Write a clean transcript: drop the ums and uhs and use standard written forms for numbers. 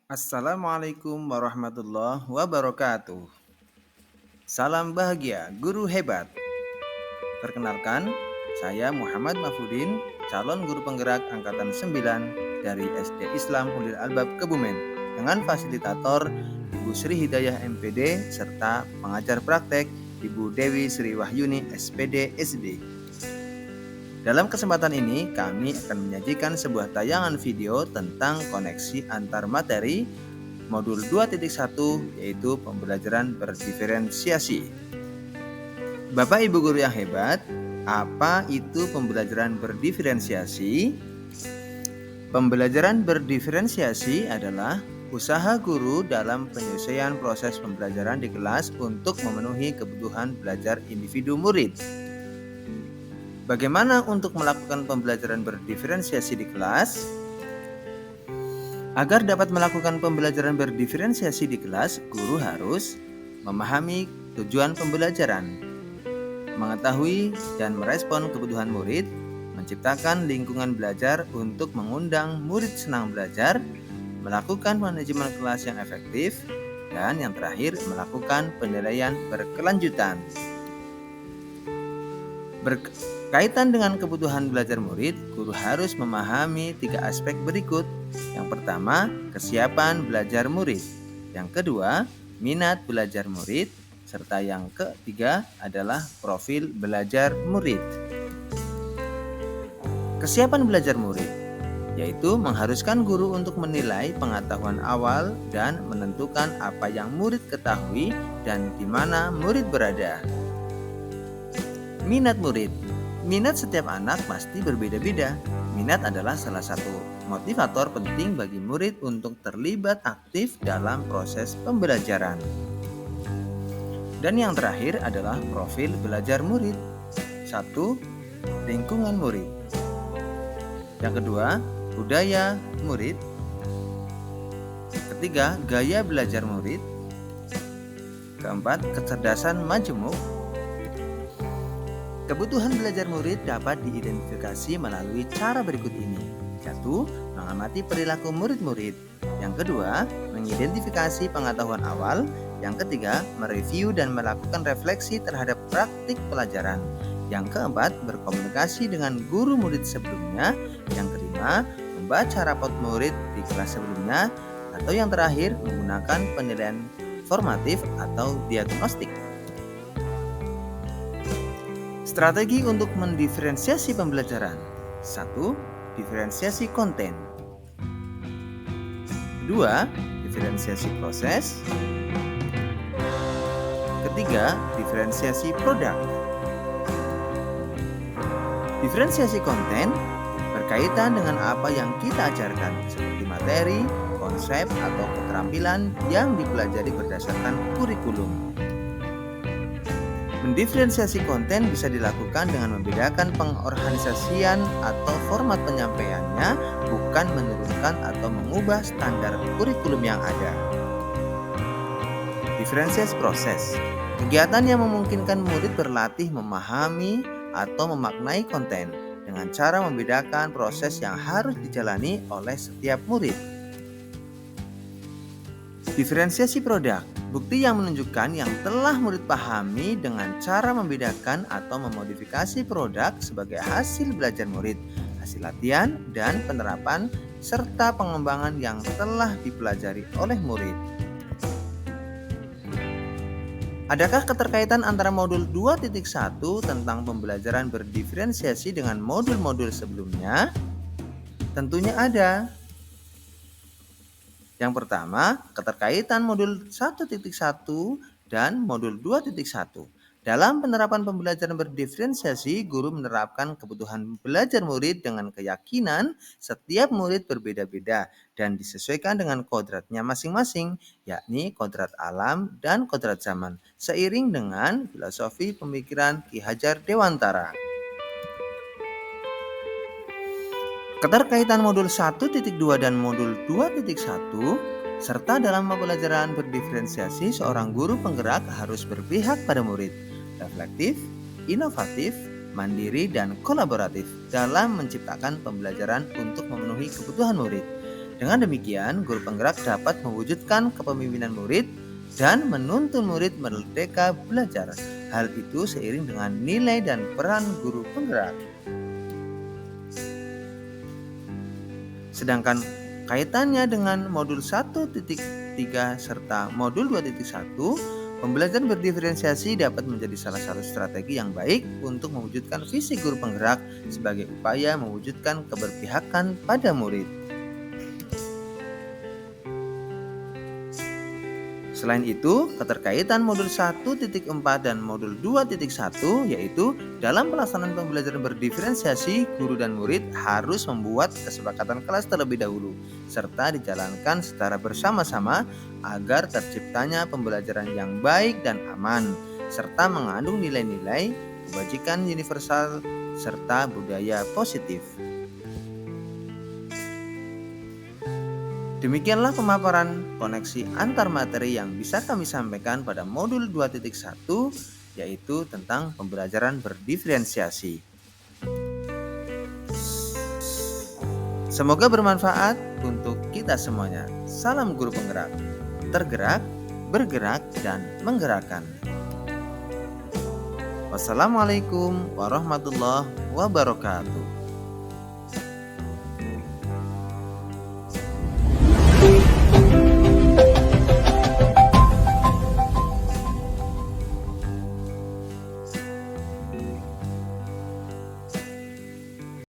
Assalamualaikum warahmatullahi wabarakatuh. Salam bahagia, guru hebat. Perkenalkan, saya Muhammad Mahfudin, calon guru penggerak angkatan 9 dari SD Islam Ulil Albab Kebumen dengan fasilitator Ibu Sri Hidayah MPD serta pengajar praktek Ibu Dewi Sri Wahyuni SPD SD. Dalam kesempatan ini, kami akan menyajikan sebuah tayangan video tentang koneksi antar materi modul 2.1 yaitu pembelajaran berdiferensiasi. Bapak Ibu guru yang hebat, apa itu pembelajaran berdiferensiasi? Pembelajaran berdiferensiasi adalah usaha guru dalam penyelesaian proses pembelajaran di kelas untuk memenuhi kebutuhan belajar individu murid. Bagaimana untuk melakukan pembelajaran berdiferensiasi di kelas? Agar dapat melakukan pembelajaran berdiferensiasi di kelas, guru harus memahami tujuan pembelajaran, mengetahui dan merespon kebutuhan murid, menciptakan lingkungan belajar untuk mengundang murid senang belajar, melakukan manajemen kelas yang efektif, dan yang terakhir melakukan penilaian berkelanjutan. Berkaitan dengan kebutuhan belajar murid, guru harus memahami 3 aspek berikut. Yang pertama, kesiapan belajar murid. Yang kedua, minat belajar murid. Serta yang ketiga adalah profil belajar murid. Kesiapan belajar murid yaitu mengharuskan guru untuk menilai pengetahuan awal dan menentukan apa yang murid ketahui dan di mana murid berada. Minat murid. Minat setiap anak pasti berbeda-beda. Minat adalah salah satu motivator penting bagi murid untuk terlibat aktif dalam proses pembelajaran. Dan yang terakhir adalah profil belajar murid. 1. Lingkungan murid. Yang kedua, budaya murid. Ketiga, gaya belajar murid. Keempat, kecerdasan majemuk. Kebutuhan belajar murid dapat diidentifikasi melalui cara berikut ini. 1. Mengamati perilaku murid-murid. Yang kedua, mengidentifikasi pengetahuan awal. Yang ketiga, mereview dan melakukan refleksi terhadap praktik pelajaran. Yang keempat, berkomunikasi dengan guru murid sebelumnya. Yang kelima, membaca rapot murid di kelas sebelumnya. Atau yang terakhir, menggunakan penilaian formatif atau diagnostik. Strategi untuk mendiferensiasi pembelajaran. 1. Diferensiasi konten. 2. Diferensiasi proses. Ketiga, diferensiasi produk. Diferensiasi konten berkaitan dengan apa yang kita ajarkan, seperti materi, konsep, atau keterampilan yang dipelajari berdasarkan kurikulum. Mendiferensiasi konten bisa dilakukan dengan membedakan pengorganisasian atau format penyampaiannya, bukan menurunkan atau mengubah standar kurikulum yang ada. Diferensiasi proses. Kegiatan yang memungkinkan murid berlatih memahami atau memaknai konten dengan cara membedakan proses yang harus dijalani oleh setiap murid. Diferensiasi produk. Bukti yang menunjukkan yang telah murid pahami dengan cara membedakan atau memodifikasi produk sebagai hasil belajar murid, hasil latihan dan penerapan, serta pengembangan yang telah dipelajari oleh murid. Adakah keterkaitan antara modul 2.1 tentang pembelajaran berdiferensiasi dengan modul-modul sebelumnya? Tentunya ada. Yang pertama, keterkaitan modul 1.1 dan modul 2.1. Dalam penerapan pembelajaran berdiferensiasi, guru menerapkan kebutuhan belajar murid dengan keyakinan setiap murid berbeda-beda dan disesuaikan dengan kodratnya masing-masing, yakni kodrat alam dan kodrat zaman, seiring dengan filosofi pemikiran Ki Hajar Dewantara. Keterkaitan modul 1.2 dan modul 2.1 serta dalam pembelajaran berdiferensiasi, seorang guru penggerak harus berpihak pada murid, reflektif, inovatif, mandiri, dan kolaboratif dalam menciptakan pembelajaran untuk memenuhi kebutuhan murid. Dengan demikian, guru penggerak dapat mewujudkan kepemimpinan murid dan menuntun murid merdeka belajar. Hal itu seiring dengan nilai dan peran guru penggerak. Sedangkan kaitannya dengan modul 1.3 serta modul 2.1, pembelajaran berdiferensiasi dapat menjadi salah satu strategi yang baik untuk mewujudkan visi guru penggerak sebagai upaya mewujudkan keberpihakan pada murid. Selain itu, keterkaitan modul 1.4 dan modul 2.1 yaitu dalam pelaksanaan pembelajaran berdiferensiasi, guru dan murid harus membuat kesepakatan kelas terlebih dahulu serta dijalankan secara bersama-sama agar terciptanya pembelajaran yang baik dan aman serta mengandung nilai-nilai kebajikan universal serta budaya positif. Demikianlah pemaparan koneksi antar materi yang bisa kami sampaikan pada modul 2.1 yaitu tentang pembelajaran berdiferensiasi. Semoga bermanfaat untuk kita semuanya. Salam guru penggerak, tergerak, bergerak, dan menggerakkan. Wassalamualaikum warahmatullahi wabarakatuh.